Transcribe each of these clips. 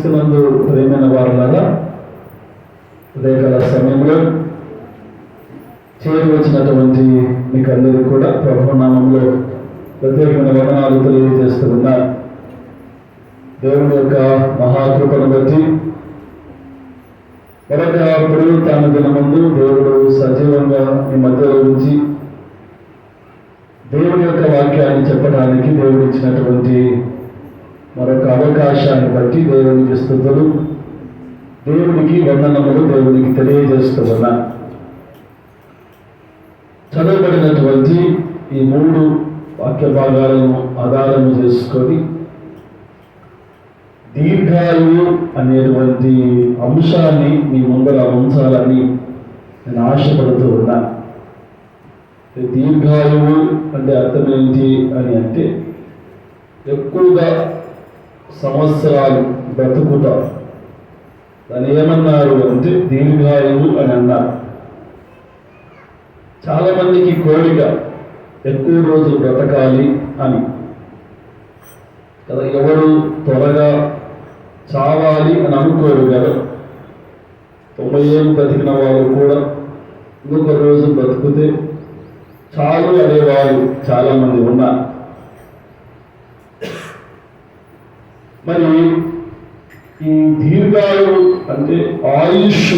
క్రీస్తునందు ప్రేమైన వారులారా, ఉదయకాల సమయంలో చేరి వచ్చినటువంటి మీకు అందరికీ కూడా ప్రభునామంలో ప్రత్యేకమైన వందనాలు తెలియజేస్తూ ఉన్నారు. దేవుని యొక్క మహాకృపను బట్టి మరొక పునరుత్థాన దినమందు దేవుడు సజీవంగా ఈ మధ్యలో ఉంచి దేవుని యొక్క వాక్యాన్ని చెప్పడానికి దేవుడు ఇచ్చినటువంటి మరొక అవకాశాన్ని బట్టి దేవునికి స్తుతులు, దేవునికి వందనములు దేవునికి తెలియజేస్తూ ఉన్నా. చదవబడినటువంటి ఈ 3 వాక్య భాగాలను ఆధారము చేసుకొని దీర్ఘాయువు అనేటువంటి అంశాన్ని మీ ముందర ఉంచాలని నేను ఆశపడుతూ ఉన్నా. దీర్ఘాయువు అంటే అర్థం ఏంటి అని అంటే ఎక్కువగా సంవత్సరాలు బ్రతుకుతారు. దాన్ని ఏమన్నారు అంటే దీర్ఘాయువు అని అన్నారు. చాలా మందికి కోరిక ఎక్కువ రోజులు బ్రతకాలి అని కదా, ఎవరు త్వరగా చావాలి అని అనుకోరు కదా. 90 ఏళ్ళు బ్రతికిన వాళ్ళు కూడా ఇంకొక రోజు బ్రతికితే చాలు అనేవారు చాలా మంది ఉన్నారు. మరి ఈ దీర్ఘాయువు అంటే ఆయుష్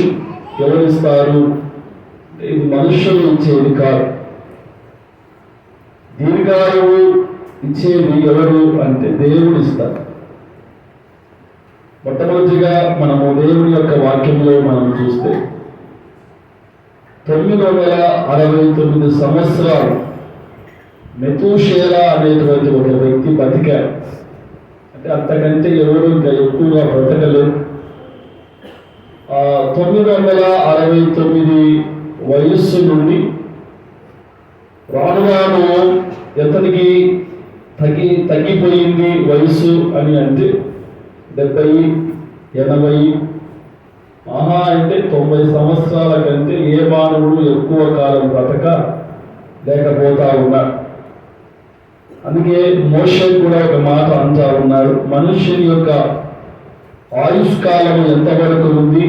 ఎవరిస్తారు? ఇది మనుషులు ఇచ్చేది కాదు. దీర్ఘాయువు ఇచ్చేది ఎవరు అంటే దేవుడు ఇస్తారు. మొట్టమొదటిగా మనము దేవుని యొక్క వాక్యంలో మనం చూస్తే 969 సంవత్సరాలు మెతూషేలా అనేటువంటి ఒక వ్యక్తి బతికాడు. అంటే అంతకంటే ఎవరు ఇంకా ఎక్కువగా బ్రతకలేదు. 969 వయస్సు నుండి రాను రాను ఎంతనికి తగ్గిపోయింది వయస్సు అని అంటే 70, 80, మహా అంటే 90 సంవత్సరాల కంటే ఏ మానవుడు ఎక్కువ కాలం బ్రతక లేకపోతా ఉన్నాడు. అందుకే మోషే కూడా ఒక మాట అంటా ఉన్నారు, మనుష్యుని యొక్క ఆయుష్కాలము ఎంతవరకు ఉంది,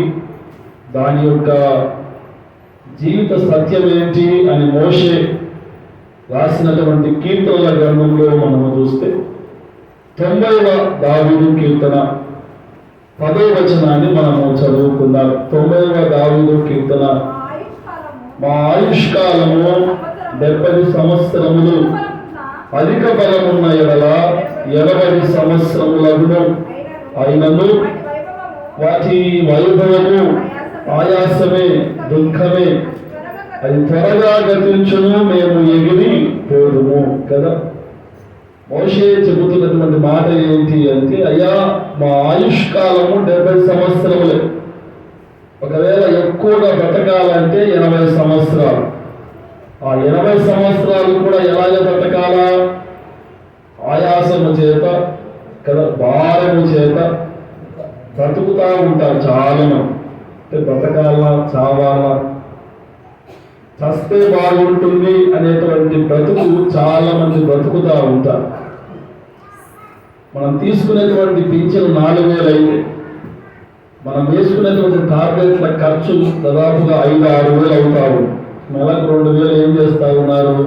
దాని యొక్క జీవిత సత్యం ఏంటి అని మోషే రాసినటువంటి కీర్తనల గ్రంథంలో మనము చూస్తే 90వ దావీదు కీర్తన 10వ వచనాన్ని మనము చదువుకుందాం. 90వ దావీదు కీర్తన, మా ఆయుష్కాలము 70 సంవత్సరములు, అధిక బలమున్న ఎడల 80 సంవత్సరములను అయినను వాటి వైభవము ఆయాసమే, దుఃఖమే, అది త్వరగా గతించును, మేము ఎగిరి పోదుము కదా. మోషే చెబుతున్నటువంటి మాట ఏంటి అంటే, అయ్యా మా ఆయుష్కాలము 70 సంవత్సరములే. ఒకవేళ ఎక్కువగా బ్రతకాలంటే 80 సంవత్సరాలు. ఆ 80 సంవత్సరాలు కూడా ఎలాగ బ్రతకాలా? ఆయాసము చేత కదా, భారము చేత బ్రతుకుతా ఉంటారు చాలా మంది. అంటే బ్రతకాలా, చావాలా, చస్తే బాగుంటుంది అనేటువంటి బ్రతుకు చాలా మంది బ్రతుకుతా ఉంటారు. మనం తీసుకునేటువంటి పింఛను 4000 అయితే మనం వేసుకునేటువంటి టాబ్లెట్ల ఖర్చు దాదాపుగా 5-6 వేలు అవుతా ఉంది. నెలకు 2000 ఏం చేస్తూ ఉన్నారు?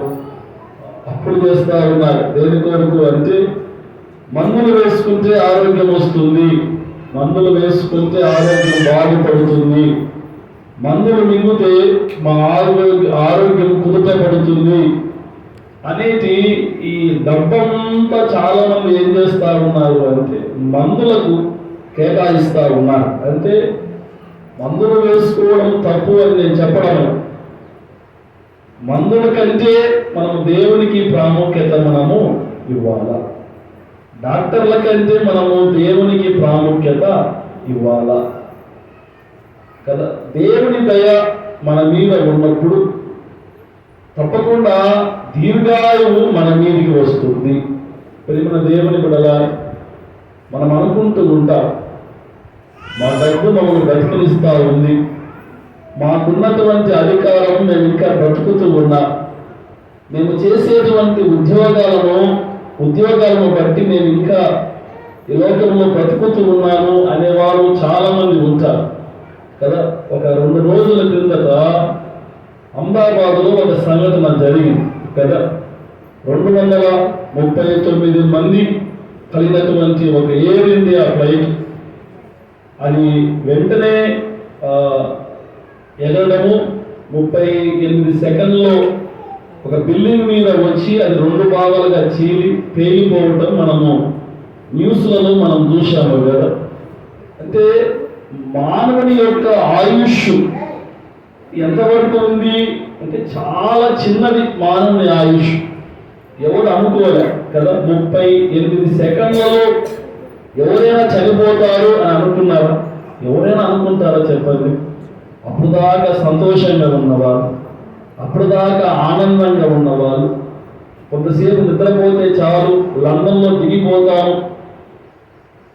అప్పులు చేస్తూ ఉన్నారు. దేని కొరకు అంటే మందులు వేసుకుంటే ఆరోగ్యం వస్తుంది, మందులు వేసుకుంటే ఆరోగ్యం బాగుపడుతుంది, మందులు మింగితే మా ఆరోగ్యం కుదుటపడుతుంది అనేది ఈ డబ్బంతా చాలా మంది ఏం చేస్తూ ఉన్నారు అంటే మందులకు కేటాయిస్తూ ఉన్నారు. అంటే మందులు వేసుకోవడం తప్పు అని నేను చెప్పడం, మందుల కంటే మనం దేవునికి ప్రాముఖ్యత మనము ఇవ్వాలా. డాక్టర్ల కంటే మనము దేవునికి ప్రాముఖ్యత ఇవ్వాలా కదా. దేవుని దయ మన మీద ఉన్నప్పుడు తప్పకుండా దీర్ఘాయువు మన మీదికి వస్తుంది. మన దేవుని బిడ్డలా మనం అనుకుంటూ ఉంటాం, మా డబ్బు మమ్మల్ని బ్రతికినిస్తూ ఉంది, మాకున్నటువంటి అధికారం మేము ఇంకా బ్రతుకుతూ ఉన్నా, మేము చేసేటువంటి ఉద్యోగాలను బట్టి మేము ఇంకా ఈ లోకంలో బ్రతుకుతూ ఉన్నాను అనేవారు కదా. ఒక 2 రోజుల క్రిందట అహ్మదాబాద్లో ఒక సంఘటన జరిగింది కదా. 239 మంది కలిగినటువంటి ఒక ఎయిర్ ఇండియా ఫ్లైట్ అది వెంటనే ఎగరడము 38 సెకండ్లో ఒక బిల్డింగ్ మీద వచ్చి అది 2 భాగాలుగా చీలి పేలిపోవటం మనము న్యూస్లలో మనం చూసాము కదా. అంటే మానవుని యొక్క ఆయుష్ ఎంతవరకు ఉంది అంటే చాలా చిన్నది మానవుని ఆయుష్. ఎవరు అనుకోలే కదా. 38 సెకండ్లలో ఎవరైనా చనిపోతారు అని అనుకున్నారా? ఎవరైనా అనుకుంటారా చెప్పండి? అప్పుడు దాకా సంతోషంగా ఉన్నవారు, అప్పుడు దాకా ఆనందంగా ఉన్నవాళ్ళు, కొంతసేపు నిద్రపోతే చాలు లండన్లో దిగిపోతాము,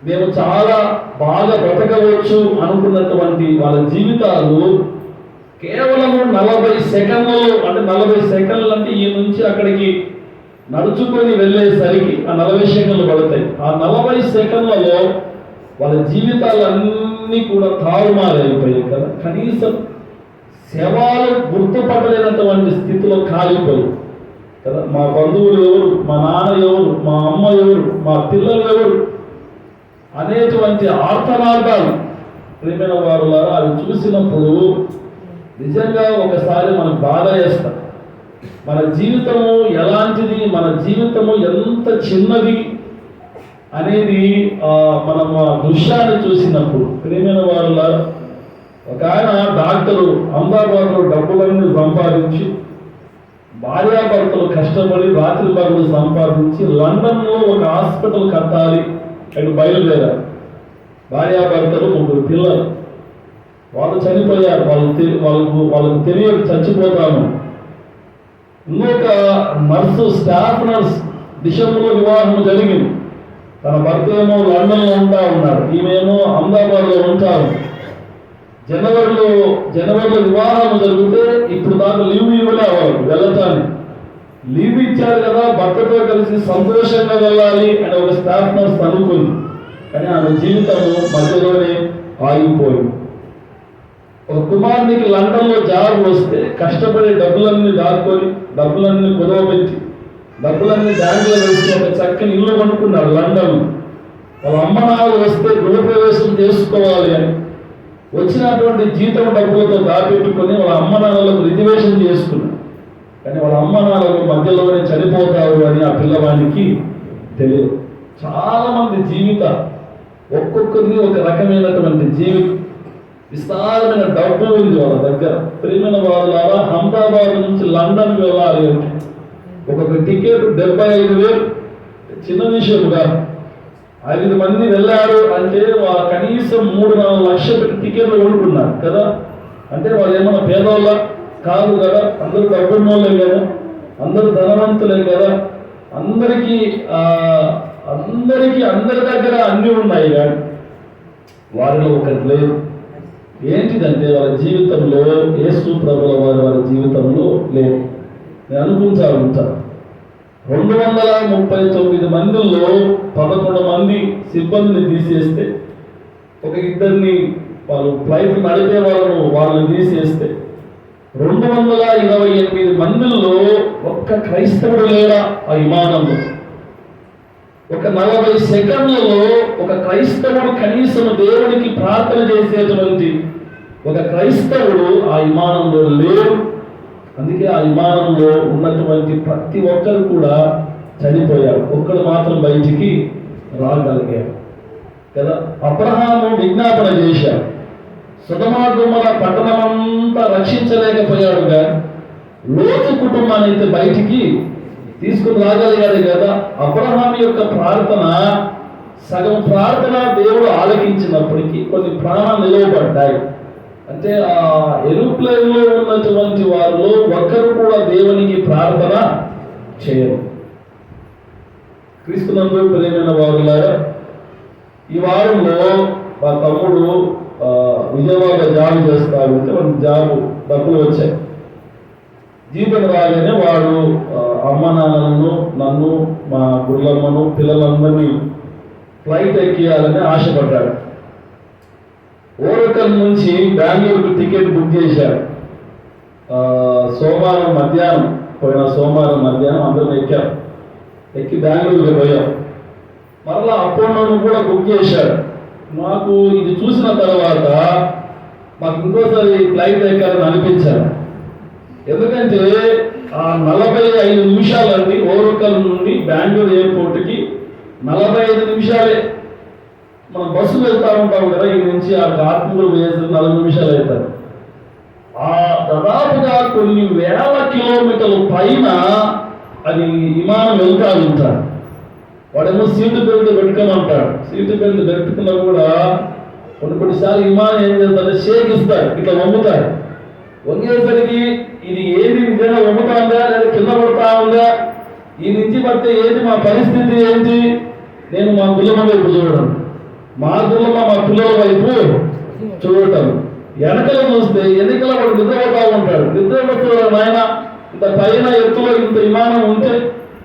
మేము చాలా బాగా బ్రతకవచ్చు అనుకున్నటువంటి వాళ్ళ జీవితాలు కేవలము 40 సెకండ్లలో, అంటే 40 సెకండ్లు అంటే ఈ నుంచి అక్కడికి నడుచుకొని వెళ్ళేసరికి ఆ 40 సెకండ్లు పడతాయి. ఆ 40 సెకండ్లలో వాళ్ళ జీవితాలన్నీ కూడా తారుమారైపోయాయి కదా. కనీసం శవాలు గుర్తుపట్టలేనటువంటి స్థితిలో కాలిపోయాయి కదా. మా బంధువులు ఎవరు, మా నాన్న ఎవరు, మా అమ్మ ఎవరు, మా పిల్లలు ఎవరు అనేటువంటి ఆర్తనాదాలు ప్రేమైన వారులారా అవి చూసినప్పుడు నిజంగా ఒకసారి మనకు బాధ వేస్తాం. మన జీవితము ఎలాంటిది, మన జీవితము ఎంత చిన్నది అనేది మనం ఆ దృశ్యాన్ని చూసినప్పుడు ప్రేమైన వారులారా, ఒక ఆయన డాక్టరు అహ్మదాబాద్లో డబ్బులన్నీ సంపాదించి భార్యాభర్తలు కష్టపడి రాత్రి పగలు సంపాదించి లండన్లో ఒక హాస్పిటల్ కట్టాలి అని బయలుదేరారు. భార్యాభర్తలు 3 పిల్లలు. వాళ్ళు చనిపోయారు. వాళ్ళకు తెలియదు చచ్చిపోతాము. ఇంకొక నర్సు, స్టాఫ్ నర్స్ డిసెంబర్లో వివాహం జరిగింది. తన భర్త ఏమో లండన్లో ఉంటా ఉన్నాడు, ఈమెమో అహ్మదాబాద్లో ఉంటారు. జనవరిలో వివాహం జరిగితే ఇప్పుడు దాకా లీవ్ ఇవ్వలే వాళ్ళు వెళ్ళటానికి. లీవ్ ఇచ్చారు కదా, భర్తతో కలిసి సంతోషంగా వెళ్ళాలి అని ఒక స్టాఫ్ నర్స్ అనుకుంది. కానీ ఆమె జీవితము మధ్యలోనే ఆగిపోయింది. ఒక కుమారునికి లండన్లో జాబ్ వస్తే కష్టపడి డబ్బులన్నీ దాక్కొని, డబ్బులన్నీ కుదవబెట్టి, డబ్బులన్నీ బ్యాంకులో వేసి ఒక చక్కని ఇల్లు కొనుక్కున్నాడు లండన్. వాళ్ళ అమ్మ నాన్నలు వస్తే గృహప్రవేశం చేసుకోవాలి అని వచ్చినటువంటి జీతం డబ్బులతో దాపెట్టుకొని వాళ్ళ అమ్మ నాన్నలకు రిజర్వేషన్ చేసుకున్నాడు. కానీ వాళ్ళ అమ్మ నాన్నలు మధ్యలోనే చనిపోతారు అని ఆ పిల్లవాడికి తెలియదు. చాలా మంది జీవితాలు ఒక్కొక్కరిది ఒక రకమైనటువంటి జీవితం. విస్తారమైన డబ్బు ఉంది వాళ్ళ దగ్గర. ప్రియమైన వాళ్ళ అహ్మదాబాద్ నుంచి లండన్ వెళ్ళాలి అంటే ఒక్కొక్క టికెట్ 75,000. చిన్న విషయం కాదు. 5 మంది వెళ్ళారు అంటే కనీసం 3-4 లక్షలు పెట్టి టికెట్లు కొనుక్కున్నారు కదా. అంటే వాళ్ళు ఏమన్నా పేదవాళ్ళ కాదు కదా, అందరూ డబ్బున్నోళ్ళే కదా, అందరూ ధనవంతులే కదా. అందరి దగ్గర అన్నీ ఉన్నాయి కానీ వారిలో ఒకటి లేదు. ఏంటిదంటే వాళ్ళ జీవితంలో యేసు ప్రభుల వారి జీవితంలో లేదు. నేను అనుకుంటా ఉంటాను 239 మందిలో 11 మంది సిబ్బందిని తీసేస్తే, ఒక 2 వాళ్ళు ఫ్లైట్ నడిపే వాళ్ళని తీసేస్తే 228 మందిలో ఒక్క క్రైస్తవుడు లేడా ఆ విమానంలో? ఒక 40 సెకండ్లలో ఒక క్రైస్తవుడు కనీసం దేవునికి ప్రార్థన చేసేటువంటి ఒక క్రైస్తవుడు ఆ విమానంలో లేరు. అందుకే ఆ విమానంలో ఉన్నటువంటి ప్రతి ఒక్కరు కూడా చనిపోయారు. ఒక్కడు మాత్రం బయటికి రాగలిగాడు కదా. అబ్రహాము విజ్ఞాపన చేశాడు, సొదొమ గొమొర పట్టణమంతా రక్షించలేకపోయాడు కానీ లోతు కుటుంబాన్ని అయితే బయటికి తీసుకుని రాగలిగాడు కదా. అబ్రహాము యొక్క ప్రార్థన, సగం ప్రార్థన దేవుడు ఆలకించినప్పటికీ కొన్ని ప్రాణాలు నిలవబడ్డాయి. అంటే ఆ ఏరోప్లేన్లో ఉన్నటువంటి వారిలో ఒక్కరు కూడా దేవునికి ప్రార్థన చేయరు. క్రీస్తునందు ప్రియమైన వారులారా, ఈ వారంలో మా తమ్ముడు విజయవాడ జాబ్ చేస్తా ఉంటే మనకి డబ్బులు వచ్చాయి. జీతం రాగానే వాడు అమ్మ నాన్నలను, నన్ను, మా గుళ్ళమ్మను, పిల్లలందరినీ ఫ్లైట్ ఎక్కియాలని ఆశపడ్డాడు. ఓరకల్ నుంచి బెంగళూరుకు టికెట్ బుక్ చేశారు. సోమవారం మధ్యాహ్నం, పోయిన సోమవారం మధ్యాహ్నం అందరం ఎక్కి బెంగళూరుకి పోయాం. మరలా అపోలోను కూడా బుక్ చేశారు. మాకు ఇది చూసిన తర్వాత మాకు ఇంకోసారి ఫ్లైట్ ఎక్కాలని అనిపించారు. ఎందుకంటే ఆ 45 నిమిషాలండి ఓరకల్ నుండి బెంగళూరు ఎయిర్పోర్ట్కి 45 నిమిషాలే. మనం బస్సు వెళ్తూ ఉంటాం కదా, ఈ నుంచి ఆ ఆత్మూరు వేసి 40 నిమిషాలు అవుతారు. ఆ దాదాపుగా కొన్ని వేల కిలోమీటర్ల పైన అది విమానం వెళ్తా ఉంటారు. వాడేమో సీటు బెల్ట్ పెట్టుకోమంటాడు. సీటు బెల్ట్ పెట్టుకున్నా కూడా కొన్నిసార్లు విమానం ఏం చేస్తారంటే షేక్ ఇస్తారు, ఇట్లా వంగుతారు. వంగేసరికి ఇది ఏది నిజంగా వంగుతా లేదా కింద పడతా ఉందా, ఈ నుంచి పడితే ఏంటి మా పరిస్థితి ఏంటి? నేను మా పిల్లల వైపు చూడడం, మా పిల్లల వైపు చూడటం. వెనకలు చూస్తే ఎన్నికల వాడు నిద్రపోతా ఉంటాడు. నిద్రపోతాడు నాయన, ఇంత పైన ఎత్తులో ఇంత విమానం ఉంటే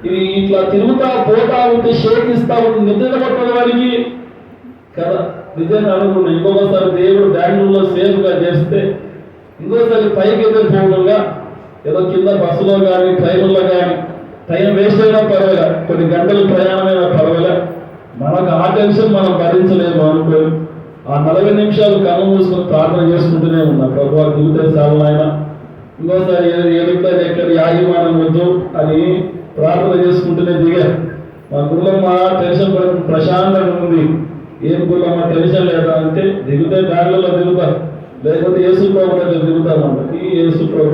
ఇది ఇట్లా తిరుగుతా పోతా ఉంటే షేక్ ఇస్తా ఉంటుంది, నిద్ర పట్టదు వాడికి కదా. నిజంగా అనుకున్నా ఇంకొకసారి దేవుడు బెంగళూరులో సేఫ్గా చేస్తే ఇంకోసారి పైకి ఎదురుపోవడంగా ఏదో కింద బస్సులో కానీ ట్రైన్లో కానీ టైం వేస్ట్ అయినా పర్వాలే, కొన్ని గంటలు ప్రయాణమైనా పర్వాలే, మనకు ఆ టెన్షన్ మనం భరించలేము అనుకోని ఆ 40 నిమిషాలు కన్ను మూసుకొని ప్రార్థన చేసుకుంటూనే ఉన్నా. ప్రభువా దిగుతే చాలు ఆయన, ఇంకోసారి ఎదుగుతారు ఎక్కడ యాజమానం వద్దు అని ప్రార్థన చేసుకుంటూనే దిగా. మా గురులమ్మ టెన్షన్ పడి ప్రశాంతంగా ఉంది. ఏం గురులమ్మ టెన్షన్ లేదా అంటే, దిగుతే బ్యాగ్లలో దిగుతా, లేకపోతే యేసు ప్రభు దగ్గర దిగుతామంట. ఈ యేసు ప్రభు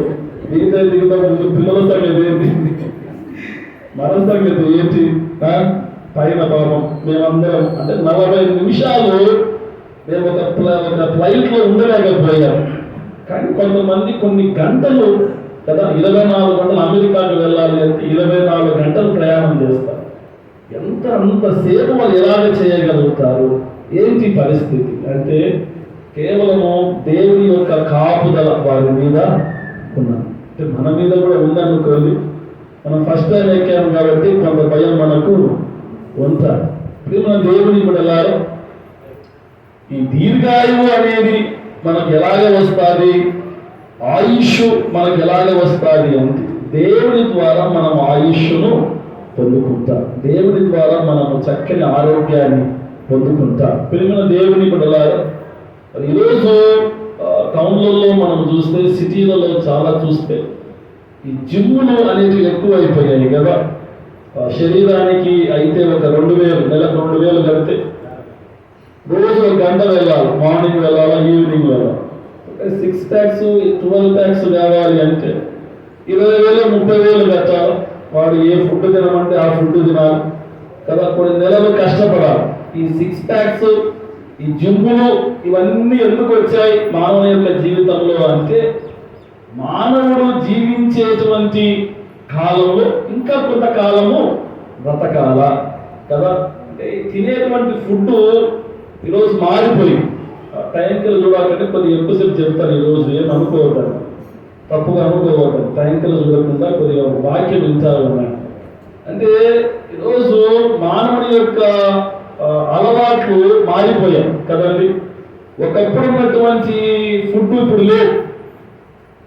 దిగితే దిగుతాం, ముందు పిల్లల సంగతి ఏంటి, మన సంగతి ఏంటి? పైన పాపం మేమందరం అంటే 40 నిమిషాలు మేము ఒక ఫ్లైట్లో ఉండలేకపోయాం. కానీ కొంతమంది కొన్ని గంటలు కదా, 24 గంటలు అమెరికాకు వెళ్ళాలి అంటే 24 గంటలు ప్రయాణం చేస్తారు. అంతసేపు వాళ్ళు ఎలాగ చేయగలుగుతారు? ఏంటి పరిస్థితి అంటే కేవలము దేవుని యొక్క కాపుదల వారి మీద ఉన్నాం. అంటే మన మీద కూడా ఉందనుకోండి. మనం ఫస్ట్ టైం ఎక్కాము కాబట్టి కొంత భయం మనకు ఉంటారు. ఇప్పుడు మన దేవుని కూడా వెళ్ళారు. ఈ దీర్ఘాయువు అనేది మనకు ఎలాగ వస్తుంది, ఆయుష్ మనకు ఎలాగ వస్తుంది అంటే దేవుని ద్వారా మనం ఆయుష్ను పొందుకుంటాం. దేవుని ద్వారా మనము చక్కని ఆరోగ్యాన్ని పొందుకుంటాం. ప్రియమైన దేవుని బిడ్డలారా, ఈరోజు టౌన్లలో మనం చూస్తే, సిటీలలో చాలా చూస్తే ఈ జిమ్ములు అనేవి ఎక్కువైపోయాయి కదా. శరీరానికి అయితే ఒక 2000 నెలకు 2000 కడితే రోజు 1 గంట వెళ్ళాలి, మార్నింగ్ వెళ్ళాలా ఈవినింగ్ వెళ్ళాలి. 6 ప్యాక్స్ 12 ప్యాక్స్ కావాలి అంటే 20,000 30,000 కట్టాలి. వాడు ఏ ఫుడ్ తినమంటే ఆ ఫుడ్ తినాలి కదా. కొన్ని నెలలు కష్టపడాలి. ఈ 6 ప్యాక్స్, ఈ జిమ్ములు ఇవన్నీ ఎందుకు వచ్చాయి మానవుని యొక్క జీవితంలో అంటే, మానవుడు జీవించేటువంటి కాలంలో ఇంకా కొంతకాలము బ్రతకాల కదా. అంటే తినేటువంటి ఫుడ్ ఈరోజు మారిపోయింది. టైంకి చూడాలంటే కొద్దిగా ఎక్కువసేపు చెప్తారు. ఈరోజు ఏమనుకోవద్దు, తప్పుగా అనుకోవద్దు. టైంకి చూడకుండా కొద్దిగా వాక్యం వింటారు అన్నమాట. అంటే ఈరోజు మానవుడి యొక్క అలవాట్లు మారిపోయాయి కదండి. ఒకప్పుడు ఉన్నటువంటి ఫుడ్ ఇప్పుడు లేదు.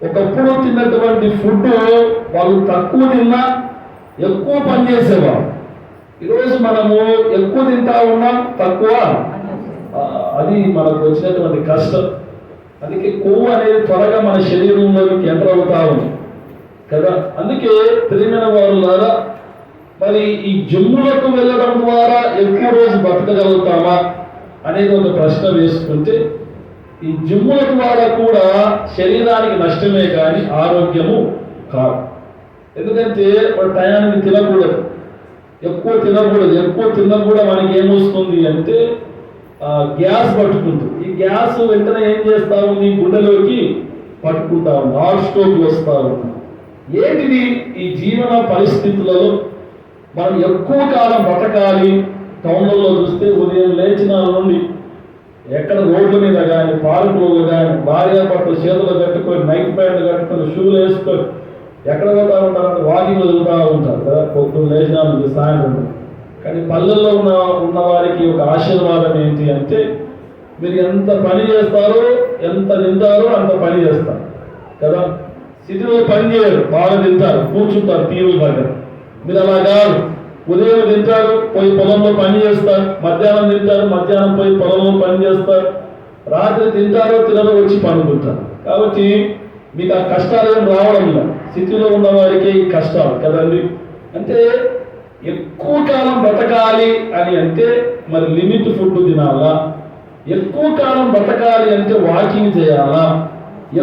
ఒకప్పుడు తిన్నటువంటి ఫుడ్ వాళ్ళు తక్కువ తిన్నా ఎక్కువ పని చేసేవాళ్ళు. ఈరోజు మనము ఎక్కువ తింటా ఉన్నాం, తక్కువ. అది మనకు వచ్చినటువంటి కష్టం. అందుకే కొవ్వు అనేది త్వరగా మన శరీరంలోకి ఎంటర్ అవుతా ఉంది కదా. అందుకే ప్రియమైన వారులారా, మరి ఈ జిమ్ములకు వెళ్ళడం ద్వారా ఎక్కువ రోజు బతకగలుగుతామా అనేది ఒక ప్రశ్న వేసుకుంటే, ఈ జిమ్ముల ద్వారా కూడా శరీరానికి నష్టమే కానీ ఆరోగ్యము కాదు. ఎందుకంటే ఒక టయానికి తినకూడదు, ఎక్కువ తినకూడదు. ఎక్కువ తిన్నా కూడా మనకి ఏమొస్తుంది అంటే గ్యాస్ పట్టుకుంటుంది. ఈ గ్యాస్ వెంటనే ఏం చేస్తా ఉంది, గుండెలోకి పట్టుకుంటా ఉంది, హార్ట్ స్ట్రోక్ వస్తూ ఉంది. ఏంటిది? ఈ జీవన పరిస్థితులలో మనం ఎక్కువ కాలం బతకాలి. టౌన్లలో చూస్తే ఉదయం లేచిన నుండి ఎక్కడ రోడ్ల మీద కానీ పార్కులో కానీ భార్యాభర్తలు చేతులు కట్టుకొని, నైట్ ప్యాంట్లు కట్టుకొని, షూలు వేసుకొని ఎక్కడ పోతా ఉంటారంటే వాకింగ్లో తిరుగుతూ ఉంటారు కదా, పొద్దున్న లేచినా నుంచి సాయంత్రం. కానీ పల్లెల్లో ఉన్న వారికి ఒక ఆశీర్వాదం ఏంటి అంటే, మీరు ఎంత పని చేస్తారో, ఎంత తింటారో అంత పని చేస్తారు కదా. సిటీలో పని చేయరు, బాగా తింటారు, కూర్చుంటారు టీవీల దగ్గర. మీరు అలా కాదు, ఉదయం తింటారు, పోయి పొలంలో పని చేస్తారు, మధ్యాహ్నం తింటారు, మధ్యాహ్నం పోయి పొలంలో పని చేస్తారు, రాత్రి తింటారో తినరో వచ్చి పనుకుంటారు. కాబట్టి మీకు ఆ కష్టాలు ఏం రావడం లేదు. సిటీలో ఉన్న వారికి ఈ కష్టాలు కదండి. అంటే ఎక్కువ కాలం బ్రతకాలి అని అంటే మరి లిమిట్ ఫుడ్ తినాలా, ఎక్కువ కాలం బ్రతకాలి అంటే వాకింగ్ చేయాలా,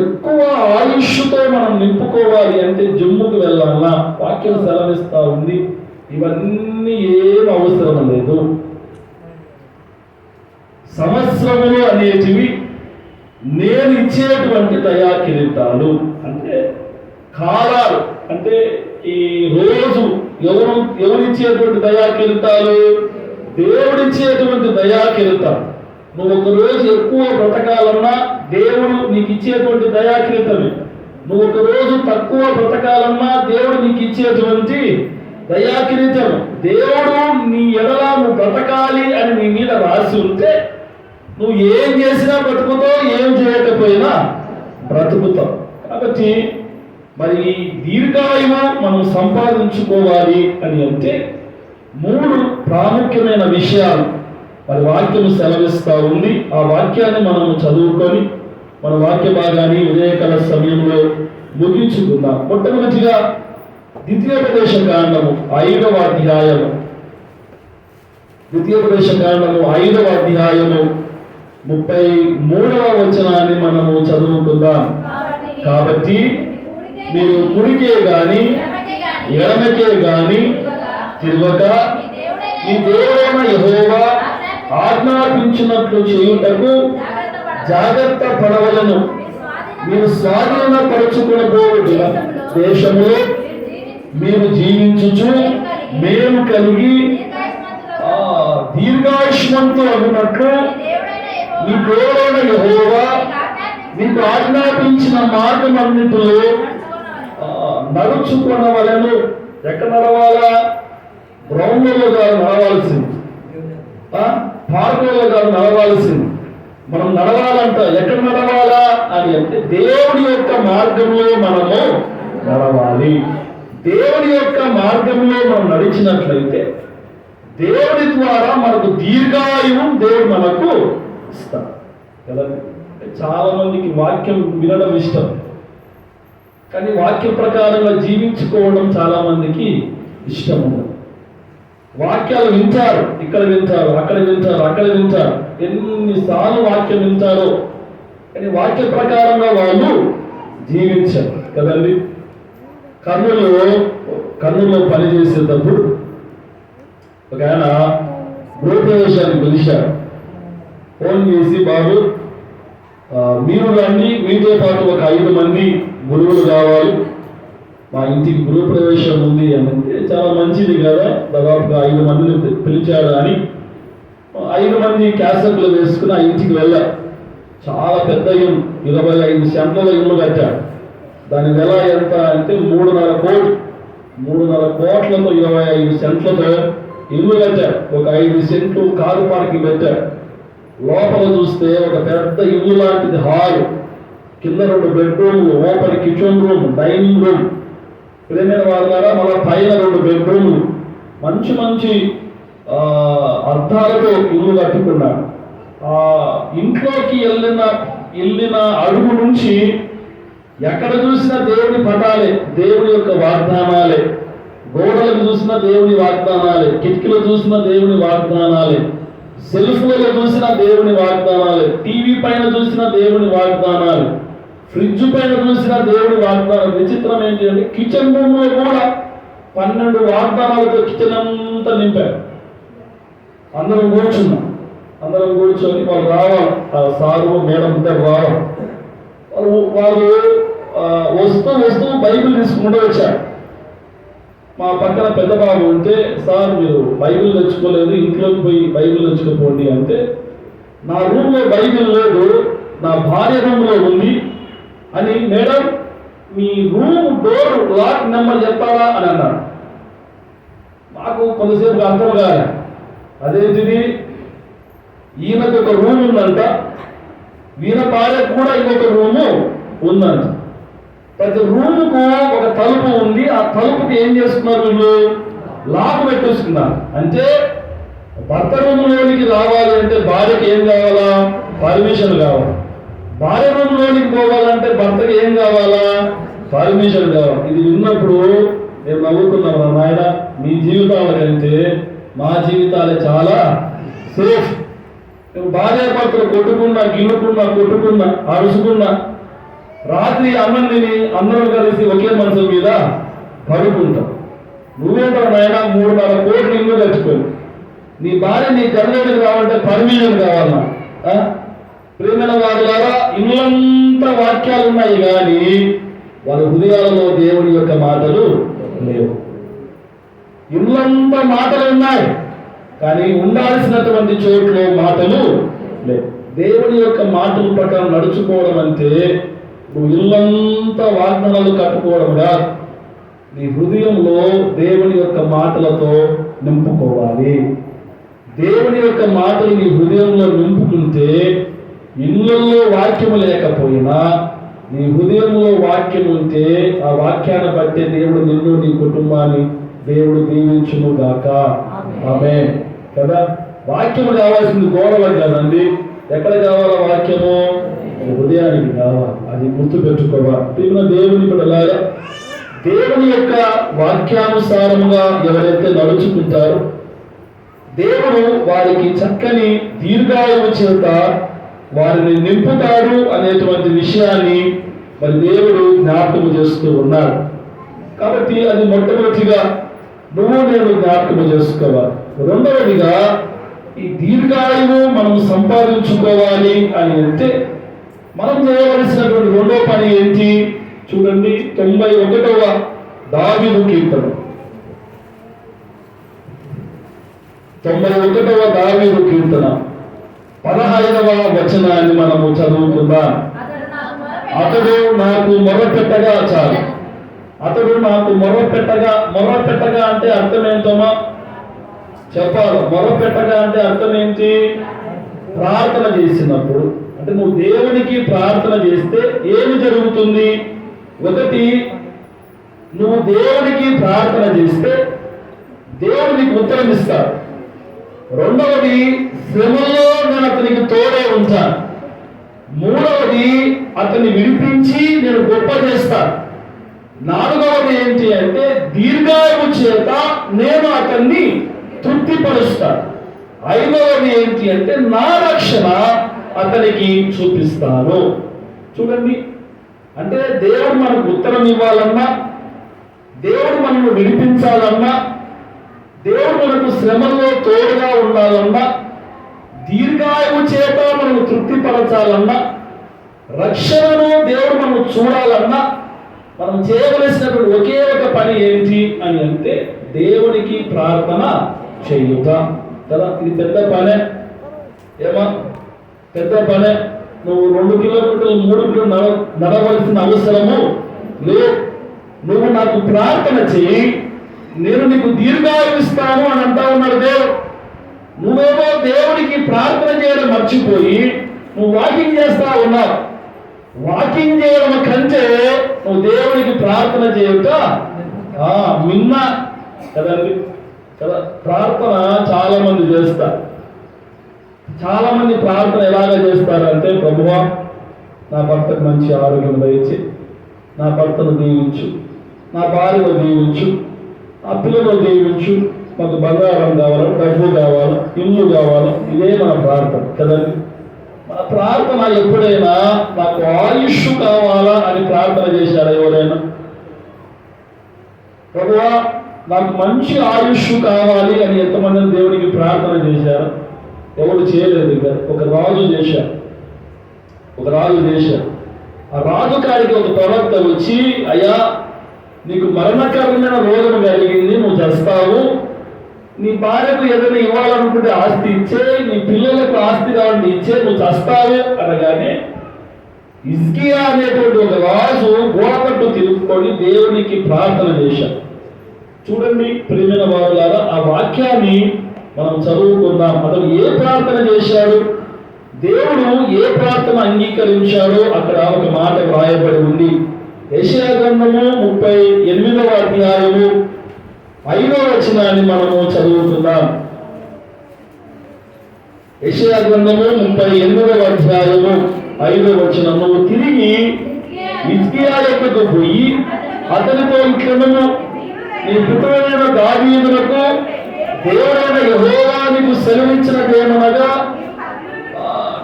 ఎక్కువ ఆయుష్తో మనం నింపుకోవాలి అంటే జిమ్ముకు వెళ్ళాలా, వాక్యం సెలవిస్తా ఉంది. ఇవన్నీ ఏం అవసరం లేదు. సంవత్సరములు అనేటివి నేను ఇచ్చేటువంటి దయా కిరీటాలు. అంటే కాలాలు అంటే ఈ రోజు ఎవరిచ్చేటువంటి దయా కిరీటాలు? దేవుడిచ్చేటువంటి దయా కిరీటాలు. నువ్వు ఒక రోజు ఎక్కువ బ్రతకాలన్నా దేవుడు నీకు ఇచ్చేటువంటి దయా కిరీటమే. నువ్వు ఒక రోజు తక్కువ బ్రతకాలన్నా దేవుడు నీకు ఇచ్చేటువంటి దయా కిరీటం. దేవుడు నీ ఎడల నువ్వు బ్రతకాలి అని నీ మీద రాసి ఉంటే నువ్వు ఏం చేసినా బ్రతుకుతావు, ఏం చేయకపోయినా బ్రతుకుతావు. కాబట్టి మరి దీర్ఘాయువు మనం సంపాదించుకోవాలి అని అంటే 3 ప్రాముఖ్యమైన విషయాలు మరి వాక్యం సెలవిస్తూ ఉంది. ఆ వాక్యాన్ని మనము చదువుకొని మన వాక్య భాగాన్ని ఉదయకాల సమయంలో ముగించుకుందాం. మొట్టమొదటిగా ద్వితీయోపదేశ కాండము 5వ అధ్యాయము, ద్వితీయోపదేశ కాండము 5వ అధ్యాయము 33వ వచనాన్ని మనము చదువుకుందాం. కాబట్టి మీరు కుడికే గాని ఎడమకే గాని తిరగక మీ దేవుడైన యెహోవా ఆజ్ఞాపించినట్లు చేయుటకు జాగ్రత్త పడవలను మీరు స్వాధీనపరచుకునబోవు దేశంలో మీరు జీవించుచు మేము కలిగి దీర్ఘాయుష్మంతులు అన్నట్లు మీ దేవుడైన యెహోవా మీకు ఆజ్ఞాపించిన మార్గమన్నిటిలో నడుచుకునవలెను. ఎక్కడ నడవాలా? బ్రహ్మలో గారు నడవాల్సింది, పార్కులలో గారు నడవాల్సింది. మనం నడవాలంట. ఎక్కడ నడవాలా అని అంటే దేవుడి యొక్క మార్గంలో మనము నడవాలి. దేవుడి యొక్క మార్గంలో మనం నడిచినట్లయితే దేవుడి ద్వారా మనకు దీర్ఘాయువు దేవుడు మనకు ఇస్తాడు కదా. చాలా మందికి వాక్యం వినడం ఇష్టం, కానీ వాక్య ప్రకారంగా జీవించుకోవడం చాలా మందికి ఇష్టం ఉండదు. వాక్యాలు వింటారు, ఇక్కడ వింటారు, అక్కడ వింటారు, అక్కడ వింటారు, ఎన్నిసార్లు వాక్యం వింటారో కానీ వాక్య ప్రకారంగా వాళ్ళు జీవించారు కదండి. కర్నూలులో పనిచేసేటప్పుడు ఒక ఆయన గృహప్రవేశానికి పిలిచాడు. ఫోన్ చేసి, బాబు మీరు రండి, మీతో పాటు ఒక 5 మంది గురువులు కావాలి, మా ఇంటికి గృహప్రవేశం ఉంది అని అంటే చాలా మంచిది కదా. దాదాపుగా 5 మందిని పిలిచాడు అని 5 మంది క్యాసెట్లు వేసుకుని ఆ ఇంటికి వెళ్ళారు. చాలా పెద్ద ఇల్లు, 25 సెంట్ల ఇల్లు కట్టాడు. దాని నెల ఎంత అంటే 3.5 కోట్లు. 3.5 కోట్లతో 25 సెంట్లతో ఇల్లు కట్టాడు. ఒక 5 సెంట్లు కారు పార్కింగ్ పెట్టాడు. లోపల చూస్తే ఒక పెద్ద ఇల్లు లాంటిది హాల్, కింద 2 బెడ్రూమ్లు, open kitchen room, dining room, ప్రేమైన వాళ్ళ మళ్ళీ పైన 2 బెడ్రూమ్లు, మంచి మంచి అర్థాలతో ఇల్లు కట్టుకున్నాడు. ఆ ఇంట్లోకి వెళ్ళిన అడుగు నుంచి ఎక్కడ చూసినా దేవుని పటాలే, దేవుని యొక్క వాగ్దానాలే, గోడలకు చూసినా దేవుని వాగ్దానాలే, కిటికీలు చూసినా దేవుని వాగ్దానాలే, సెల్ఫ్లలో చూసిన దేవుని వాగ్దానాలు, టీవీ పైన చూసిన దేవుని వాగ్దానాలు, ఫ్రిడ్జ్ పైన చూసిన దేవుని వాగ్దానాలు. విచిత్రం ఏంటి అంటే కిచెన్ రూమ్ లో కూడా 12 వాగ్దానాలతో కిచెన్ అంతా నింపారు. అందరం కూర్చున్నాం. అందరం కూర్చొని వాళ్ళు రావాలి, సారు మేడం ఇద్దరు రావాలి. వాళ్ళు వస్తూ బైబిల్ తీసుకుంటూ వచ్చారు. మా పక్కన పెద్ద బాబు ఉంటే, సార్ మీరు బైబిల్ తెచ్చుకోలేదు, ఇంట్లోకి పోయి బైబిల్ తెచ్చుకోపోండి అంటే, నా రూమ్లో బైబిల్ లేదు, నా భార్య రూమ్లో ఉంది అని. మేడం మీ రూమ్ డోర్ లాక్ నెంబర్ చెప్పాలా అని అన్నాడు. నాకు కొంతసేపు అర్థం కాలే, అదేంటిది ఈయనకు ఒక రూమ్ ఉందంట, ఈయన భార్యకు కూడా ఇంకొక రూము ఉందంట. ప్రతి రూముకు ఒక తలుపు ఉంది. ఆ తలుపుకి ఏం చేస్తున్నారు వీళ్ళు? లాక్ పెట్టేస్తున్నారు. అంటే భర్త రూములోనికి రావాలి అంటే భార్యకి ఏం కావాలా? పర్మిషన్ కావాలి. భార్య రూములోనికి పోవాలంటే భర్తకి ఏం కావాలా? పర్మిషన్ కావాలి. ఇది విన్నప్పుడు మేము నవ్వుకున్నాం, నాయన మీ జీవితాల కంటే మా జీవితాలే చాలా సేఫ్. భార్య భర్తలు కొట్టుకున్నా, కొట్టుకున్నా, అరుచుకున్నా, రాత్రి అన్నం తిని అందరం కలిసి ఒకే మనసు మీద పడుకుంటాం. నువ్వేంటో నాయన 3-4 కోట్లు ఇల్లు తెచ్చుకోండి, నీ భార్య నీ గదిలోకి రావాలంటే పర్మిషన్ కావాలన్నా. ప్రేమైన వారి ద్వారా ఇల్లంతా వాక్యాలు ఉన్నాయి కానీ వాళ్ళ హృదయాలలో దేవుని యొక్క మాటలు లేవు. ఇల్లంతా మాటలు ఉన్నాయి కానీ ఉండాల్సినటువంటి చోట్ల మాటలు లేవు. దేవుని యొక్క మాటల ప్రకారం నడుచుకోవడం అంటే నువ్వు ఇల్లంతా వాగ్దానాలు కట్టుకోవడంగా నీ హృదయంలో దేవుని యొక్క మాటలతో నింపుకోవాలి. దేవుని యొక్క మాటలు నీ హృదయంలో నింపుకుంటే ఇళ్ళల్లో వాక్యము లేకపోయినా నీ హృదయంలో వాక్యం ఉంటే ఆ వాక్యాన్ని బట్టి దేవుడు నిన్ను, నీ కుటుంబాన్ని దేవుడు దీవించును గాక. ఆమేన్. కదా, వాక్యము కావాల్సింది గోడలకు కదండి. ఎక్కడ కావాలా వాక్యము? హృదయానికి కావాలి. అది గుర్తు పెట్టుకోవాలి. దేవుని బిడ్డలారా, దేవుని యొక్క వాక్యానుసారముగా ఎవరైతే నడుచుకుంటారో దేవుడు వారికి చక్కని దీర్ఘాయువు చేత వారిని నింపుతాడు అనేటువంటి విషయాన్ని మరి దేవుడు జ్ఞాపకం చేస్తూ ఉన్నాడు. కాబట్టి అది మొట్టమొదటిగా నువ్వు నేను జ్ఞాపకం చేసుకోవాలి. రెండవదిగా ఈ దీర్ఘాయువు మనం సంపాదించుకోవాలి అని అంటే మనం చేయవలసినటువంటి రెండో పని ఏంటి చూడండి. 91వ దావీదు కీర్తన, 91వ దావీదు కీర్తన 15వ వచనాన్ని మనము చదువుకుందాం. అతడు నాకు మొరపెట్టగా చాలు. అతడు నాకు మొరపెట్టగా అంటే అర్థం ఏంటమ్మా చెప్పాలి. మొరపెట్టగా అంటే అర్థం ఏంటి? ప్రార్థన చేసినప్పుడు. అంటే నువ్వు దేవునికి ప్రార్థన చేస్తే ఏమి జరుగుతుంది? ఒకటి, నువ్వు దేవునికి ప్రార్థన చేస్తే దేవుడు నీకు ఉత్తరం ఇస్తాడు. రెండవది, శ్రమలో నేను అతనికి తోడే ఉంటాను. మూడవది, అతన్ని విడిపించి నేను గొప్ప చేస్తాను. నాలుగవది ఏంటి అంటే దీర్ఘాయువు చేత నేను అతన్ని తృప్తిపరుస్తాను. ఐదవది ఏంటి అంటే నా రక్షణ అతనికి చూపిస్తాను. చూడండి, అంటే దేవుడు మనకు ఉత్తరం ఇవ్వాలన్నా, దేవుడు మనల్ని విడిపించాలన్నా, దేవుడు మనకు శ్రమల్లో తోడుగా ఉండాలన్నా, దీర్ఘాయువు చేత మనము తృప్తిపరచాలన్నా, రక్షణను దేవుడు మనం చూడాలన్నా మనం చేయవలసినటువంటి ఒకే ఒక పని ఏంటి అని అంటే దేవునికి ప్రార్థన చేయుట కదా. ఇది పెద్ద పనే. ఏమా పెద్ద పనే. నువ్వు 2 కిలోమీటర్లు 3 కిలోమీటర్లు నడవలసిన అవసరము లేదు. నువ్వు నాకు ప్రార్థన చేయి, నేను నీకు దీర్ఘాయువు ఇస్తాను అని అంటా ఉన్నాడు దేవుడు. నువ్వేమో దేవుడికి ప్రార్థన చేయడం మర్చిపోయి నువ్వు వాకింగ్ చేస్తా ఉన్నావు. వాకింగ్ చేయడం కంటే నువ్వు దేవుడికి ప్రార్థన చేయుట మిన్న కదండి కదా. ప్రార్థన చాలా మంది చేస్తారు. చాలా మంది ప్రార్థన ఎలాగ చేస్తారంటే, ప్రభువా నా భర్తకు మంచి ఆరోగ్యం దయచి, నా భర్తను దీవించు, నా భార్యను దీవించు, నా పిల్లలను దీవించు, మాకు బంగారం కావాలా, డబ్బు కావాలా, ఇల్లు కావాలా. ఇదే మన ప్రార్థన కదండి. మన ప్రార్థన ఎప్పుడైనా నాకు ఆయుష్ కావాలా అని ప్రార్థన చేశారా ఎవరైనా? ప్రభువా నాకు మంచి ఆయుష్ కావాలి అని ఎంతమంది దేవునికి ప్రార్థన చేశారు? ఎవరు చేయలేదు. ఒక రాజు చేశారు. ఆ రాజు గారికి ఒక ప్రవక్త వచ్చి, అయ్యా నీకు మరణకరమైన రోగం కలిగింది, నువ్వు చస్తావు, నీ భార్యకు ఏదైనా ఇవ్వాలనుకుంటే ఆస్తి ఇచ్చే, నీ పిల్లలకు ఆస్తి కావాలంటే ఇచ్చే, నువ్వు చస్తావు అనగానే హిజ్కియా అనేటువంటి ఒక రాజు గోడకట్టు తిరుగుకొని దేవునికి ప్రార్థన చేశాడు. చూడండి ప్రియమైన వారులారా, ఆ వాక్యాన్ని మనం చదువుకున్నాం. అతను ఏ ప్రార్థన చేశాడు, దేవుడు ఏ ప్రార్థన అంగీకరించాడో అక్కడ ఒక మాట వ్రాయబడి ఉంది. యెషయా గ్రంథము 38వ అధ్యాయము 5వ వచనాన్ని మనము చదువుకుందాం. యెషయా గ్రంథము 38వ అధ్యాయము 5వ వచనం. నువ్వు తిరిగి హిజ్కియా యొద్దకు పోయి అతనితో ఇట్లనము, నీ పుత్రుడైన దావీదునకు దేవుడైన యెహోవా నీకు సెలవిచ్చినదేమనగా,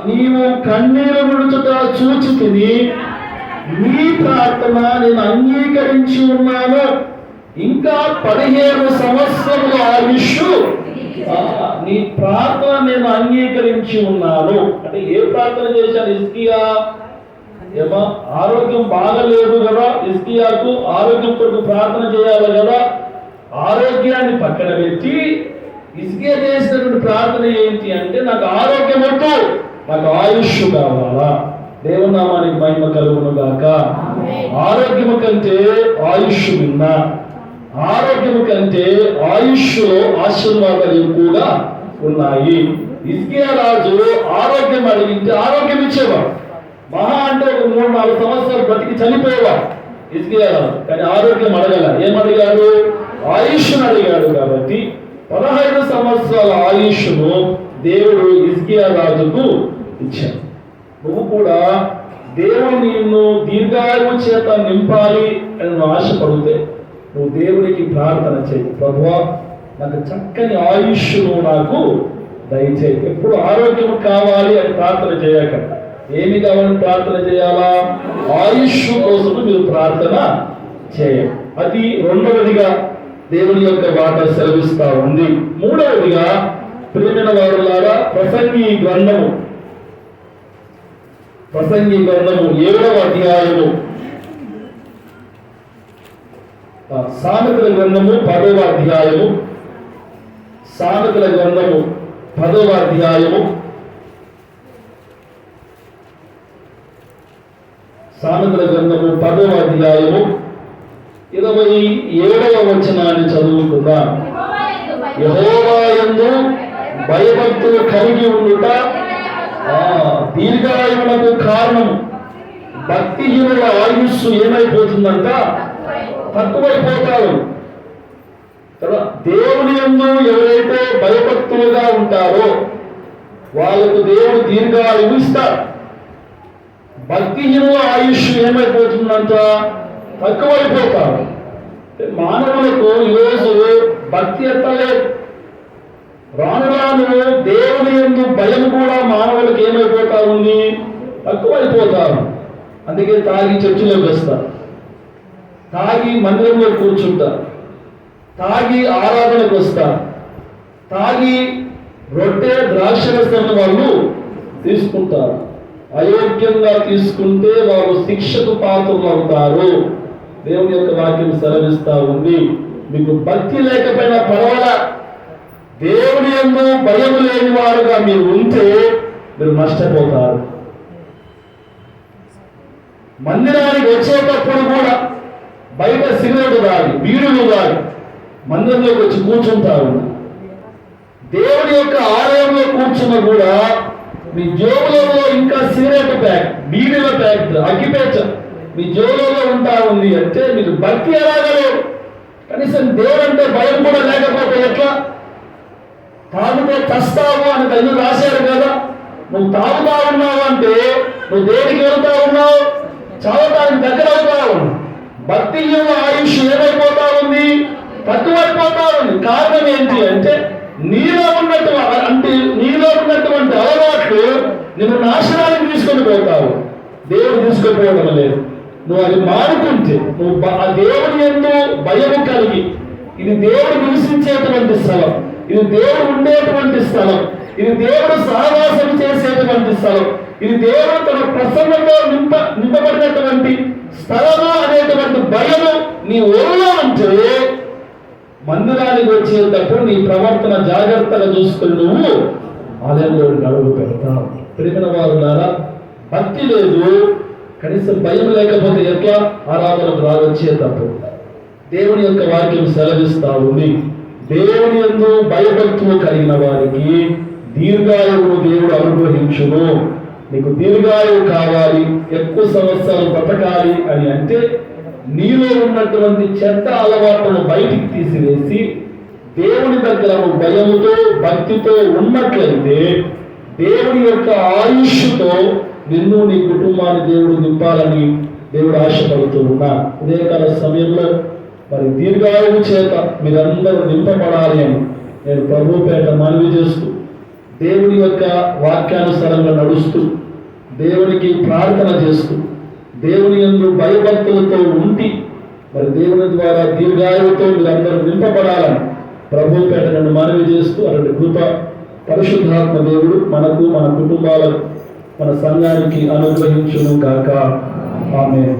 నీవు కన్నీరు విడుచుట చూచితిని, నీ ప్రార్థన నేను అంగీకరించి ఉన్నాను, ఇంకా 15 సంవత్సరముల ఆయుష్ నీ ప్రార్థన నేను అంగీకరించి ఉన్నాను. అంటే ఏ ప్రార్థన చేశాను హిజ్కియా? ఏమో ఆరోగ్యం బాగలేదు కదా, హిజ్కియాకు ఆరోగ్యం కొరకు ప్రార్థన చేయాలి కదా. ఆరోగ్యాన్ని పక్కన పెట్టి హిజ్కియా చేసినటువంటి ప్రార్థన ఏంటి అంటే, నాకు ఆరోగ్యం వద్దు, నాకు ఆయుష్ కావాలా. దేవుని నామానికి మహిమ కలుగును గాక. ఆరోగ్యము కంటే ఆయుష్ విన్నా, ఆరోగ్యము కంటే ఆయుష్లో ఆశీర్వాదాలు ఎక్కువగా ఉన్నాయి. హిజ్కియా రాజు ఆరోగ్యం అడిగితే ఆరోగ్యం ఇచ్చేవాడు. మహా అంటే ఒక 3-4 సంవత్సరాలు బ్రతికి చనిపోయేవాడు హిజ్కియా రాజు. కానీ ఆరోగ్యం అడగల. ఏమడిగాడు? ఆయుష్ను అడిగాడు. కాబట్టి 15 సంవత్సరాల ఆయుష్ను దేవుడు హిజ్కియా రాజుకు ఇచ్చాడు. నువ్వు కూడా దేవుడు నిన్ను దీర్ఘాయువు చేత నింపాలి అని నువ్వు ఆశపడితే నువ్వు దేవుడికి ప్రార్థన చేయి. ప్రభువా, నాకు చక్కని ఆయుష్ను నాకు దయచేయి. ఎప్పుడు ఆరోగ్యం కావాలి అని ప్రార్థన చేయక, ఏమి కావాలని ప్రార్థన చేయాలా? ఆయుష్ కోసం మీరు ప్రార్థన చేయాలి. అది రెండవదిగా దేవుని యొక్క మాట సెలవిస్తా ఉంది. మూడవదిగా ప్రియమైన వారులారా, ప్రసంగి గ్రంథము 7వ అధ్యాయము, సామెతల గ్రంథము 10వ అధ్యాయము, సామెతల గ్రంథము 10వ అధ్యాయము, సామెతల గ్రంథము 10వ అధ్యాయము 27వ వచనాన్ని చదువుకుందాం. యెహోవా యందు భయభక్తులు కలిగి ఉండుట దీర్ఘాయువులకు కారణము. భక్తిహీనుల ఆయుస్సు ఏమైపోతుందంట? తక్కువైపోతారు కదా. దేవుని యందు ఎవరైతే భయభక్తులుగా ఉంటారో వాళ్ళకు దేవుడు దీర్ఘాయువు ఇస్తారు. భక్తిహీనుల ఆయుష్ ఏమైపోతుందంట? తక్కువైపోతారు. మానవులకు ఈరోజు భక్తి ఎత్తలేదు. రాను రాను దేవుని యందు భయం కూడా మానవులకు ఏమైపోతా ఉంది? తక్కువైపోతారు. అందుకే తాగి చర్చిలోకి వస్తారు, తాగి మందిరంలో కూర్చుంటారు, తాగి ఆరాధనకు వస్తారు, తాగి రొట్టె ద్రాక్షరసం వాళ్ళు తీసుకుంటారు. అయోగ్యంగా తీసుకుంటే వారు శిక్షకు పాత్రలు అవుతారు. దేవుని యొక్క వాక్యం సెలవిస్తా ఉంది. మీకు భక్తి లేకపోయినా పర్వాలా, దేవుని యందు భయం లేని వారుగా మీరు ఉంటే మీరు నష్టపోతారు. మందిరానికి వచ్చేటప్పుడు కూడా బయట సిగరెట్ తాగి, బీడులు తాగి మందిరంలోకి వచ్చి కూర్చుంటారు. దేవుని యొక్క ఆలయంలో కూర్చున్న కూడా మీ జోబులలో ఇంకా సిగరెట్ ప్యాక్, బీడీల ప్యాక్, అగ్గిపేచ మీ జోబులలో ఉంటా ఉంది అంటే మీకు భక్తి ఎలాగలేదు. కనీసం దేవుడంటే భయం కూడా లేకపోతే ఎట్లా? తాగితే చస్తావు అని తల్లి రాశారు కదా. నువ్వు తాగుతా ఉన్నావు అంటే నువ్వు దేనికి వెళ్తా ఉన్నావు? చావటానికి దగ్గర అవుతా ఉన్నావు. భక్తి ఆయుష్ ఏమైపోతా ఉంది? తక్కువైపోతా ఉంది. కారణం ఏంటి అంటే నీలో ఉన్నటువంటి అలవాట్లు నిన్ను నాశనానికి తీసుకొని పోతావు. దేవుడు తీసుకుపోవడం లేదు. నువ్వు అది మానుకుంటే, నువ్వు ఆ దేవుని యందు భయము కలిగి, ఇది దేవుడు నివసించేటువంటి స్థలం, ఇది దేవుడు ఉండేటువంటి స్థలం, ఇది దేవుడు సహవాసం చేసేటువంటి స్థలం, ఇది దేవుడు తన ప్రసన్నతో నింపబడినటువంటి స్థలము అనేటువంటి భయము నీ ఊళ్ళో ఉంటే మందిరానికి వచ్చేటప్పుడు నీ ప్రవర్తన జాగ్రత్తగా చూసుకుని నువ్వు ఆలయంలో అడుగు పెడతావు. ప్రియమైన వారులారా, భక్తి లేదు, కనీసం భయం లేకపోతే ఎట్లా ఆరాధనకు రావచ్చేటప్పుడు? దేవుని యొక్క వాక్యం సెలవిస్తా ఉంది. దేవుని యందు భయభక్తులు కలిగిన వారికి దీర్ఘాయువును దేవుడు అనుగ్రహించును. నీకు దీర్ఘాయువు కావాలి, ఎక్కువ సంవత్సరాలు బ్రతకాలి అని అంటే నీలో ఉన్నటువంటి చెడ్డ అలవాట్లను బయటికి తీసివేసి దేవుని దగ్గర భయముతో భక్తితో ఉన్నట్లయితే దేవుని యొక్క ఆయుష్తో నిన్ను నీ కుటుంబాన్ని దేవుడు నింపాలని దేవుడు ఆశపడుతూ ఉన్నారు. ఉదయకాల సమయంలో మరి దీర్ఘాయువు చేత మీరందరూ నింపబడాలి అని నేను ప్రభుపేట మనవి చేస్తూ, దేవుని యొక్క వాక్యానుసారంగా నడుస్తూ, దేవునికి ప్రార్థన చేస్తూ, దేవుని యందు భయభక్తులతో ఉండి మరి దేవుని ద్వారా దీర్ఘాయువుతో మీరందరూ నింపబడాలని ప్రభుపేట నన్ను మనవి చేస్తూ, అటువంటి కృప పరిశుద్ధాత్మ దేవుడు మనకు, మన కుటుంబాలకు, మన సంఘానికి అనుగ్రహించును గాక. ఆమేన్.